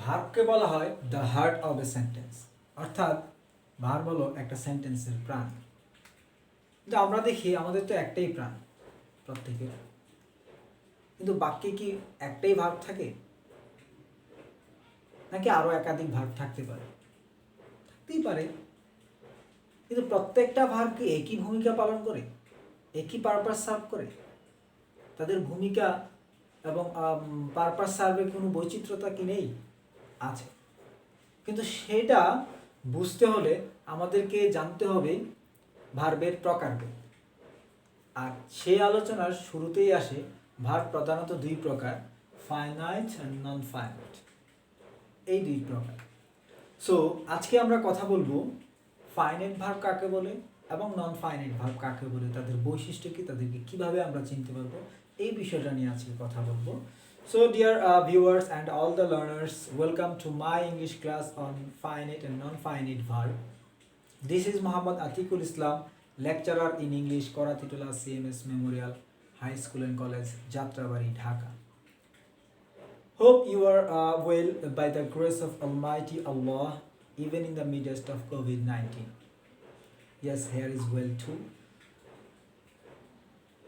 ভার্বকে বলা হয় the heart of a sentence, অর্থাৎ ভার্ব হলো একটা সেন্টেন্সের প্রাণ। কিন্তু আমরা দেখি আমাদের তো একটাই প্রাণ প্রত্যেকের, কিন্তু বাক্যে কি একটাই ভার্ব থাকে নাকি আরো একাধিক ভার্ব থাকতে পারে? থাকতেই পারে, কিন্তু প্রত্যেকটা ভার্ব কি একই ভূমিকা পালন করে, একই পারপাস সার্ভ করে? তাদের ভূমিকা এবং পারপাস সার্ভের কোনো বৈচিত্র্যতা কি নেই? আছে। কিন্তু সেটা বুঝতে হলে আমাদেরকে জানতে হবে ভার্বের প্রকারভেদ। আর সেই আলোচনার শুরুতেই আসে ভার্ব প্রধানত দুই প্রকার, ফাইনাইট অ্যান্ড নন ফাইনাইট, এই দুই প্রকার। সো আজকে আমরা কথা বলবো ফাইনাইট ভার্ব কাকে বলে এবং নন ফাইনাইট ভার্ব কাকে বলে, তাদের বৈশিষ্ট্য কি, তাদেরকে কিভাবে আমরা চিনতে পারবো, এই বিষয়টা নিয়ে আজকে কথা বলবো। So dear viewers and all the learners, welcome to my English class on finite and non-finite verb. This is Muhammad Atikul Islam, lecturer in English, Koratitula CMS Memorial High School and College, Jatrabari, Dhaka. Hope you are well by the grace of Almighty Allah, even in the midst of COVID-19. Yes, here is well too.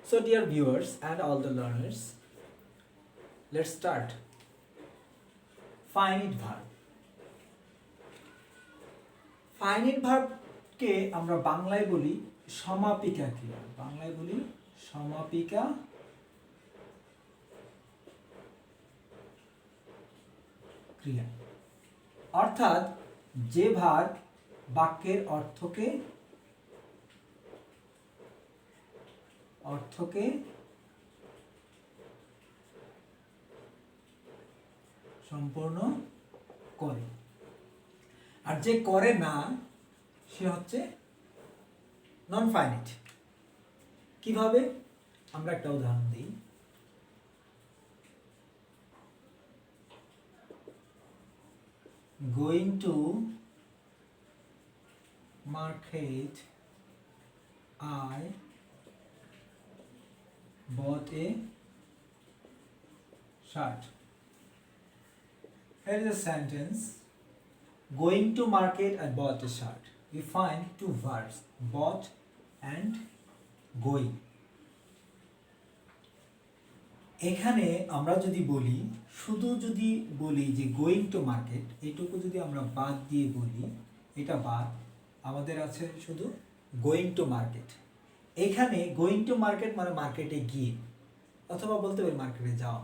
So dear viewers and all the learners, let's start. Finite verb. Finite verb কে আমরা বাংলায় বলি সমাপিকা ক্রিয়া। বাংলায় বলি সমাপিকা ক্রিয়া, অর্থাৎ যে verb বাক্যের অর্থকে সম্পূর্ণ করে, আর যে করে না সে হচ্ছে নন ফাইনাইট। কিভাবে? আমরা একটা উদাহরণ দিই। Going to market, I bought a shirt. Here is a sentence. Going to market, I bought a shirt. We find two verbs, bought and going. এখানে আমরা যদি বলি, শুধু যদি বলি যে গোয়িং টু মার্কেট, এইটুকু যদি আমরা বাদ দিয়ে বলি, এটা বাদ, আমাদের আছে শুধু গোয়িং টু মার্কেট। এখানে গোয়িং টু মার্কেট মানে মার্কেটে গিয়ে, অথবা বলতে পারি মার্কেটে যাওয়া।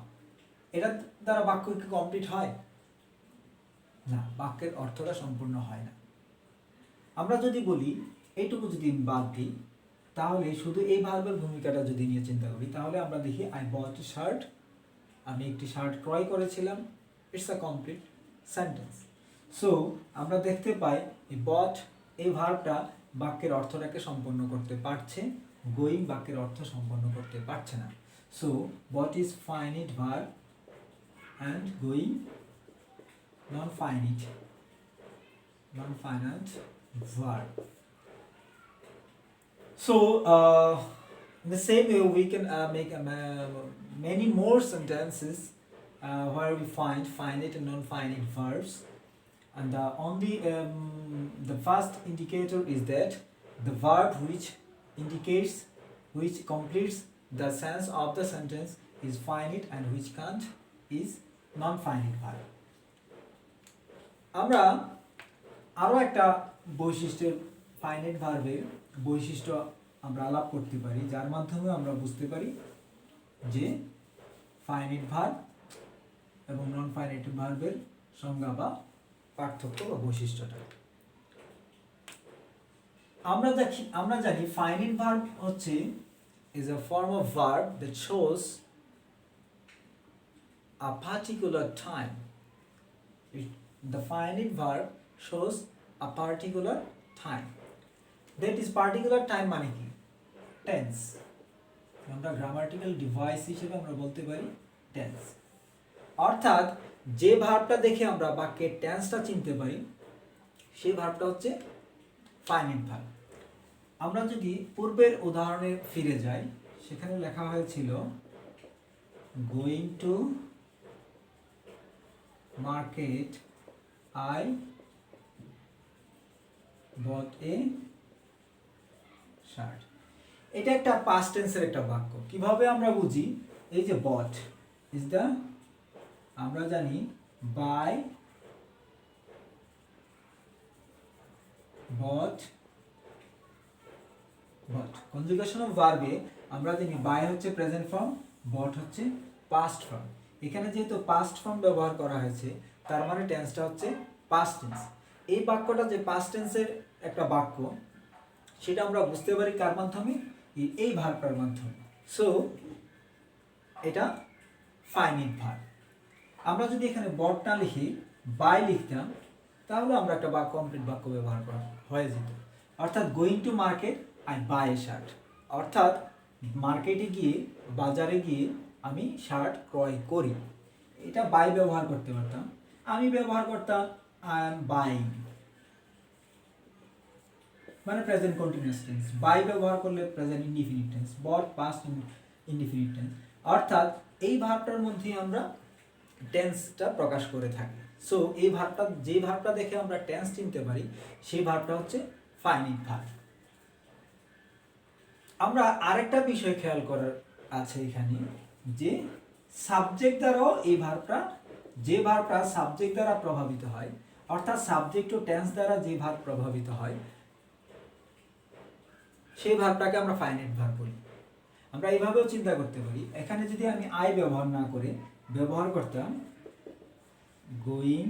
এটা দ্বারা বাক্য কি কমপ্লিট হয়? না, বাক্যের অর্থটা সম্পূর্ণ হয় না। আমরা যদি বলি এইটুকু যদি বাদ দিই, তাহলে শুধু এই ভার্বের ভূমিকাটা যদি নিয়ে চিন্তা করি, তাহলে আমরা দেখি আই বট এ শার্ট, আমি একটি শার্ট ক্রয় করেছিলাম। It's a complete sentence. So আমরা দেখতে পাই এই বট এই ভার্বটা বাক্যের অর্থটাকে সম্পন্ন করতে পারছে, গোয়িং বাক্যের অর্থ সম্পন্ন করতে পারছে না। So bought is finite verb and going non-finite verb. So in the same way we can make many more sentences where we find finite and non-finite verbs, and the first indicator is that the verb which completes the sense of the sentence is finite and which can't is non-finite verb. আমরা আরো একটা বৈশিষ্ট্যের finite ভার্বের বৈশিষ্ট্য আমরা আলাপ করতে পারি, যার মাধ্যমে আমরা বুঝতে পারি যে ফাইনাইট ভার্ব এবং নন ফাইনাইট ভার্বের সংজ্ঞা বা পার্থক্য বা বৈশিষ্ট্যটা। আমরা জানি ফাইনাইট ভার্ব হচ্ছে is a form of verb that shows a particular time. The finite verb shows a particular time. That is particular time মানে কি? Tense. আমরা গ্রামাটিক্যাল ডিভাইস হিসেবে আমরা বলতে পারি টেন্স। অর্থাৎ যে ভার্বটা দেখে আমরা বাক্যের টেন্সটা চিনতে পারি, সেই ভার্বটা হচ্ছে ফাইনাইট ভার্ব। আমরা যদি পূর্বের উদাহরণে ফিরে যাই, সেখানে লেখা হয়েছিল going to market I bought A shirt. এটা একটা পাস্ট টেন্সের একটা বাক্য। কিভাবে আমরা বুঝি? এই যে বট ইজ দ্য, আমরা জানি by, but, but conjugation of ভার্বে আমরা জানি বাই হচ্ছে প্রেজেন্ট ফর্ম, বট হচ্ছে পাস্ট ফর্ম। এখানে যেহেতু পাস্ট ফর্ম ব্যবহার করা হয়েছে তার মানে টেন্সটা হচ্ছে পাস্ট টেন্স। এই বাক্যটা যে পাস্ট টেন্সের একটা বাক্য সেটা আমরা বুঝতে পারি কার মাধ্যমে? এই ভার্বটার মাধ্যমে। সো এটা ফাইনিট ভার্ব। আমরা যদি এখানে বট না লিখি বাই লিখতাম তাহলে আমরা একটা বাক্য, কমপ্লিট বাক্য ব্যবহার করা হয়ে যেত। অর্থাৎ going to market I buy a shirt, অর্থাৎ মার্কেটে গিয়ে, বাজারে গিয়ে আমি শার্ট ক্রয় করি। এটা বাই ব্যবহার করতে পারতাম। আমি ব্যবহার করতাম আই এম বাইং, মানে প্রেজেন্ট কন্টিনিউয়াস টেন্স। বাই ব্যবহার করলে প্রেজেন্ট ইনডিফিনিট টেন্স, বট পাস্ট ইনডিফিনিট টেন্স। অর্থাৎ এই ভার্বটার মধ্যে আমরা টেন্সটা প্রকাশ করে থাকি। সো এই ভার্বটা, যে ভার্বটা দেখে আমরা টেন্স চিনতে পারি সেই ভার্বটা হচ্ছে ফাইনিট ভার্ব। আমরা আরেকটা বিষয় খেয়াল করার আছে এখানে, যে সাবজেক্ট দ্বারাও এই ভার্বটা, যে ভার্বটা সাবজেক্ট দ্বারা প্রভাবিত হয়, অর্থাৎ সাবজেক্ট ও টেন্স দ্বারা যে ভার্ব প্রভাবিত হয় সেই ভার্বটাকে আমরা ফাইনাইট ভার্ব বলি। আমরা এইভাবেও চিন্তা করতে পারি, এখানে যদি আমি আই ব্যবহার না করে ব্যবহার করতাম going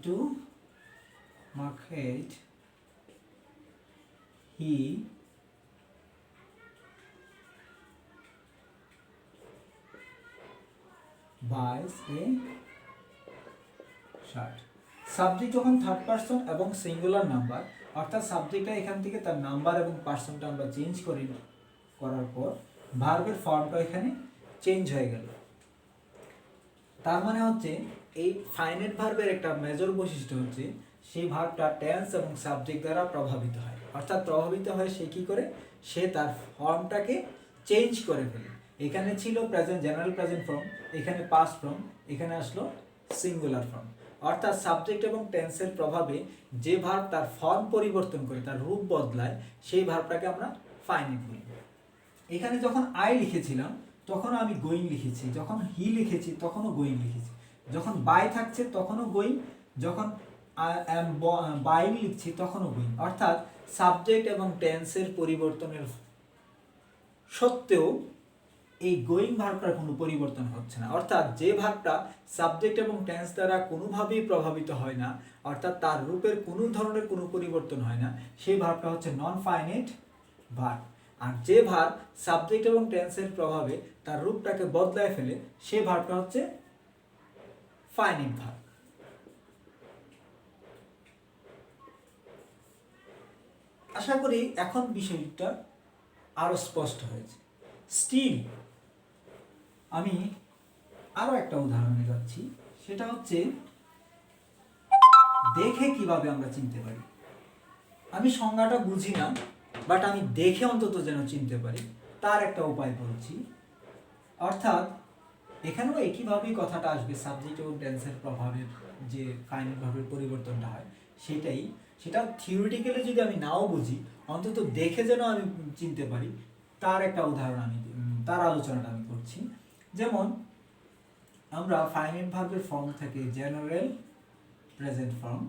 to market, he buys a shirt. Subject যখন থার্ড পারসন এবং সিঙ্গুলার নাম্বার, অর্থাৎ সাবজেক্টটা এখান থেকে তার নাম্বার এবং পারসনটা আমরা চেঞ্জ করার পর ভার্বের ফর্মটা এখানে চেঞ্জ হয়ে গেল। তার মানে হচ্ছে এই ফাইনাইট ভার্বের একটা মেজর বৈশিষ্ট্য হচ্ছে সেই ভার্বটা টেন্স এবং সাবজেক্ট দ্বারা প্রভাবিত হয়। অর্থাৎ প্রভাবিত হয় সে কি করে? সে তার ফর্মটাকে চেঞ্জ করে ফেলে। এখানে ছিল প্রেজেন্ট, জেনারেল প্রেজেন্ট ফর্ম, এখানে পাস্ট ফর্ম, এখানে আসলো সিঙ্গুলার ফর্ম। অর্থাৎ সাবজেক্ট এবং টেন্সের প্রভাবে যে ভার্ব তার ফর্ম পরিবর্তন করে, তার রূপ বদলায়, সেই ভার্বটাকে আমরা ফাইনাইট বলি। এখানে যখন আই লিখেছিলাম তখন আমি গোয়িং লিখেছি, যখন হি লিখেছি তখনও গোয়িং লিখেছি, যখন বাই থাকছে তখনও গোয়িং, যখন বাইং লিখছি তখনও গোয়িং। অর্থাৎ সাবজেক্ট এবং টেন্সের পরিবর্তনের সত্ত্বেও এই গোয়িং ভার্বটার কোনো পরিবর্তন হচ্ছে না। অর্থাৎ যে ভার্বটা সাবজেক্ট এবং টেন্স দ্বারা কোনোভাবেই প্রভাবিত হয় না, অর্থাৎ তার রূপের কোনো ধরনের কোনো পরিবর্তন হয় না, সেই ভার্বটা হচ্ছে নন ফাইনাইট ভার্ব। আর যে ভার্ব সাবজেক্ট এবং টেন্সের প্রভাবে তার রূপটাকে বদলায় ফেলে সেই ভার্বটা হচ্ছে ফাইনাইট ভার্ব। আশা করি এখন বিষয়টা আরো স্পষ্ট হয়েছে। স্টিল আমি আরো একটা উদাহরণে যাচ্ছি, সেটা হচ্ছে দেখে কিভাবে আমরা চিনতে পারি। আমি সংজ্ঞাটা বুঝি না, বাট আমি দেখে অন্তত যেন চিনতে পারি তার একটা উপায় বলছি। অর্থাৎ এখানেও একইভাবেই কথাটা আসবে, সাবজেক্ট এবং টেন্সের প্রভাবে যে ফাইনাইট ভার্বের পরিবর্তনটা হয় সেটা থিওরিটিক্যালি যদি আমি নাও বুঝি, অন্তত দেখে যেন আমি চিনতে পারি, তার একটা উদাহরণ তার আলোচনাটা আমি করছি। যেমন আমরা ফাইনাইট ভার্বের ফর্ম থেকে general present form,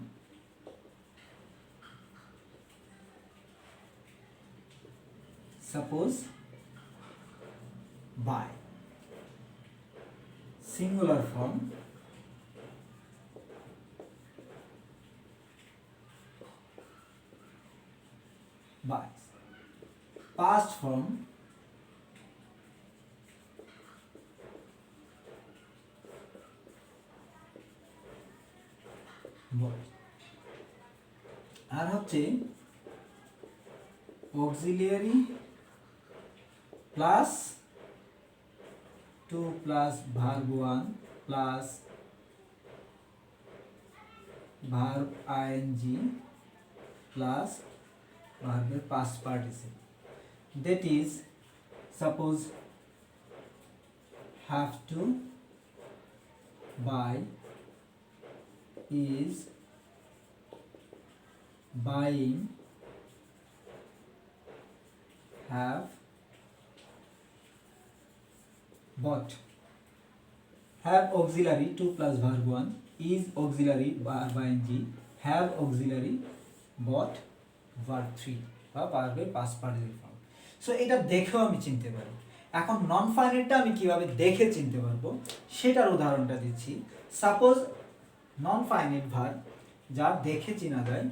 suppose buy, singular form buys, past form bought, আর হচ্ছে auxiliary plus 2 plus verb 1 plus verb ing plus verb past participle, that is suppose have to buy, is buying, have bought. Have auxiliary 2 plus verb 1, is auxiliary verb ing, have auxiliary bought verb 3 বা ভার্বের past participle form. So এটা দেখেও আমি চিনতে পারি। এখন নন ফাইনাইটটা আমি কিভাবে দেখে চিনতে পারবো সেটার উদাহরণটা দিচ্ছি। সাপোজ নন ফাইনাইট ভার্ব যা দেখে চেনা যায়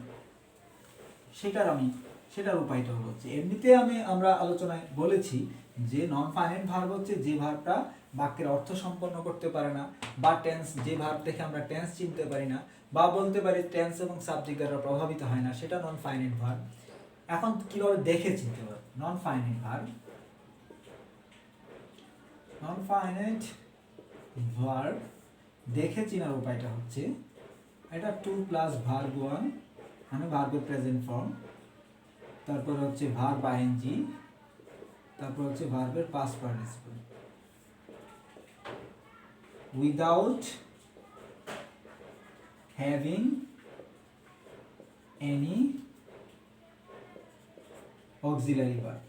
সেটার উপায়টা হচ্ছে, এমনিতে আমরা আলোচনায় বলেছি যে নন ফাইনাইট ভার্ব হচ্ছে যে ভার্বটা বাক্যের অর্থ সম্পন্ন করতে পারে না, বা টেন্স, যে ভার্ব থেকে আমরা টেন্স চিনতে পারি না, বা বলতে পারি টেন্স এবং সাবজেক্ট দ্বারা প্রভাবিত হয় না, সেটা নন ফাইনাইট ভার্ব। এখন কিভাবে দেখে চিনতে পারব non finite verb? Non finite verb দেখে চেনার উপায়টা হচ্ছে, এটা 2 প্লাস ভার্ব 1 মানে ভার্বের প্রেজেন্ট ফর্ম, তারপর হচ্ছে ভার্ব আইএনজি, তারপর হচ্ছে ভার্বের past participle, without having any auxiliary verb.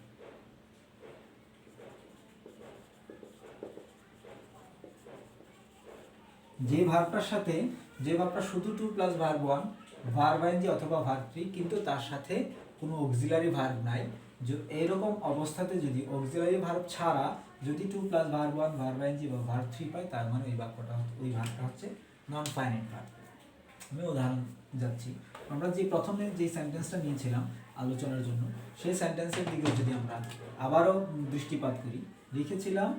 যে ভার্বটা শুধু 2 প্লাস ভার্ব 1, ভার্ব আইএনজি অথবা ভার্ব 3, কিন্তু তার সাথে কোনো অক্সিলারি ভার্ব নাই, এরকম অবস্থাতে যদি অক্সিলারি ভার্ব ছাড়া যদি 2 প্লাস ভার্ব 1, ভার্ব আইএনজি বা ভার্ব 3 পাই, তার মানে ওই ভার্বটা হচ্ছে নন ফাইনাইট ভার্ব। আমি উদাহরণ যাচ্ছি, আমরা যে প্রথমে যে সেন্টেন্সটা নিয়েছিলাম আলোচনার জন্য, সেই সেন্টেন্সের দিকে যদি আমরা আবারও দৃষ্টিপাত করি, লিখেছিলাম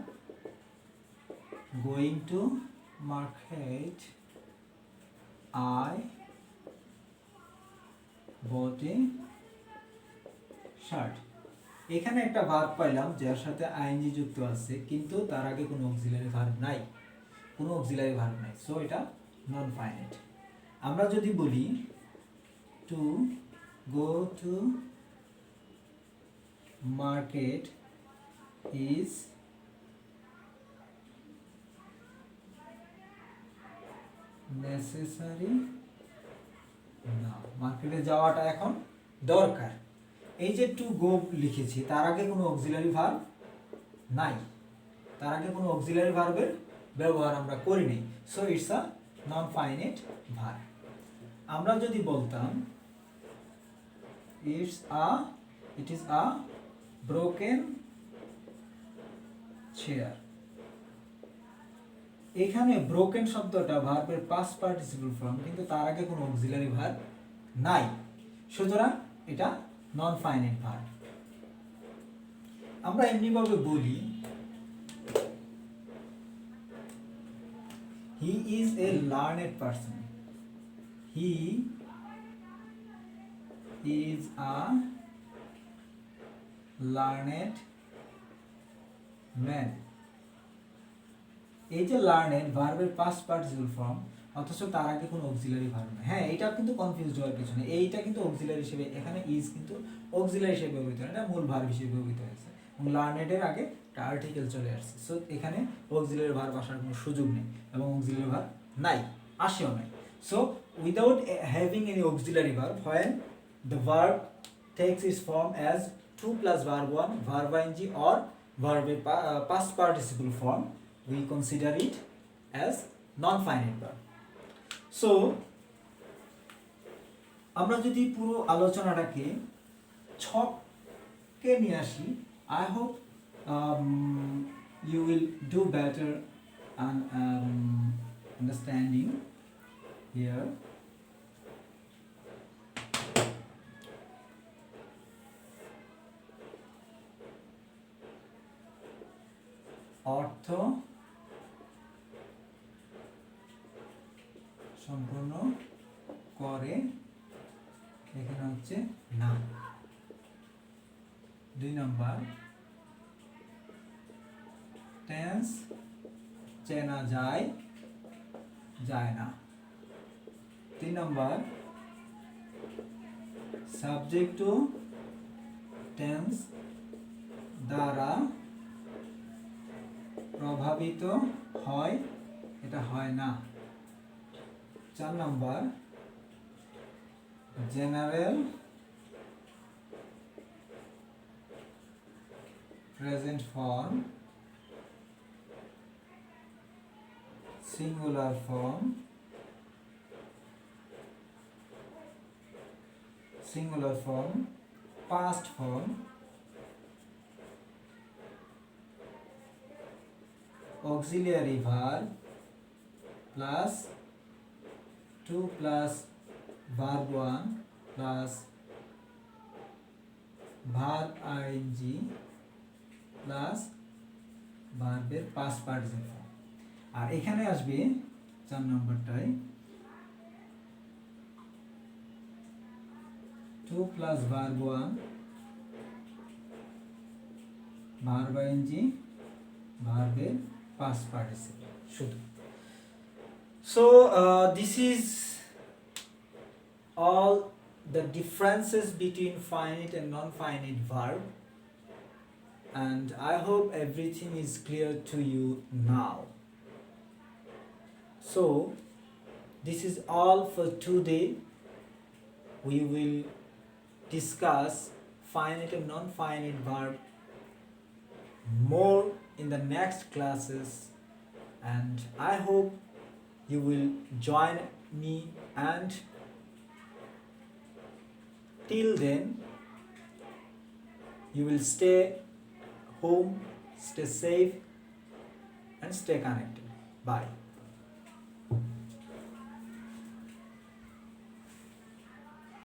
going to market, I bought a shirt। এখানে একটা ভার্ব পাইলাম যার সাথে আইএনজি যুক্ত আছে, কিন্তু তার আগে কোনো অক্সিলারি ভার্ব নাই, সো এটা নন ফাইনাইট। আমরা যদি বলি to go to market is necessary না, মার্কেটে যাওয়াটা এখন দরকার। এই যে টু গো লিখেছি, তার আগে কোনো অক্সিলারি ভার্ব নাই, তার আগে কোনো অক্সিলারি ভার্বের ব্যবহার আমরা করিনি, so it's a non finite verb. আমরা যদি বলতাম it is a broken chair, এখানে ব্রোকেন শব্দটা ভার্বের পাস্ট পার্টিসিপল ফর্ম, কিন্তু তার আগে কোনো অক্সিলারি ভার্ব নাই, সুতরাং এটা নন ফাইনাইট ভার্ব। আমরা এমনিভাবে বলি he is a learned person, he is a learned man. এই যে লার্নেড ভার্বের পাস্ট পার্টিসিপল ফর্ম, অথচ তার আগে কোনো অক্সিলারি ভার্ব নেই। হ্যাঁ, এটা কিন্তু কনফিউজ হওয়ার কিছু নেই, এইটা কিন্তু অক্সিলারি হিসেবে, এখানে ইজ কিন্তু অক্সিলারি হিসেবে ব্যবহৃত হয়, এটা মূল ভার্ব হিসেবে ব্যবহৃত হয়েছে, এবং লার্নেডের আগে একটা আর্টিকেল চলে আসছে, সো এখানে অক্সিলারি ভার্ব আসার কোনো সুযোগ নেই, এবং অক্সিলারি ভার্ব নাই, আসেও নাই। So without having any auxiliary verb, when the verb takes its form as 2 plus verb 1, verb ing or verb past participle form, we consider it as non-finite verb. So আমরা যদি পুরো আলোচনাটাকে ছকে নিয়ে আসি, I hope you will do better and understanding here. অর্থ সম্পূর্ণ করে, এখানে হচ্ছে না। 2 নম্বর, টেন্স চেনা যায় না। 3 নম্বর, সাবজেক্ট টু টেন্স দ্বারা প্রভাবিত হয়, এটা হয় না। 4 number general present form, singular form, past form, auxiliary verb plus 2 plus verb 1 plus verb ing plus ভার্বের past participle form। আর এখানে আসবে 4 নম্বরটায় 2 plus verb 1 verb ing ভার্বের past participle শুধু। So this is all the differences between finite and non-finite verb, and I hope everything is clear to you now. So this is all for today. We will discuss finite and non-finite verb more in the next classes, and I hope you will join me, and till then you will stay home, stay safe and stay connected. Bye.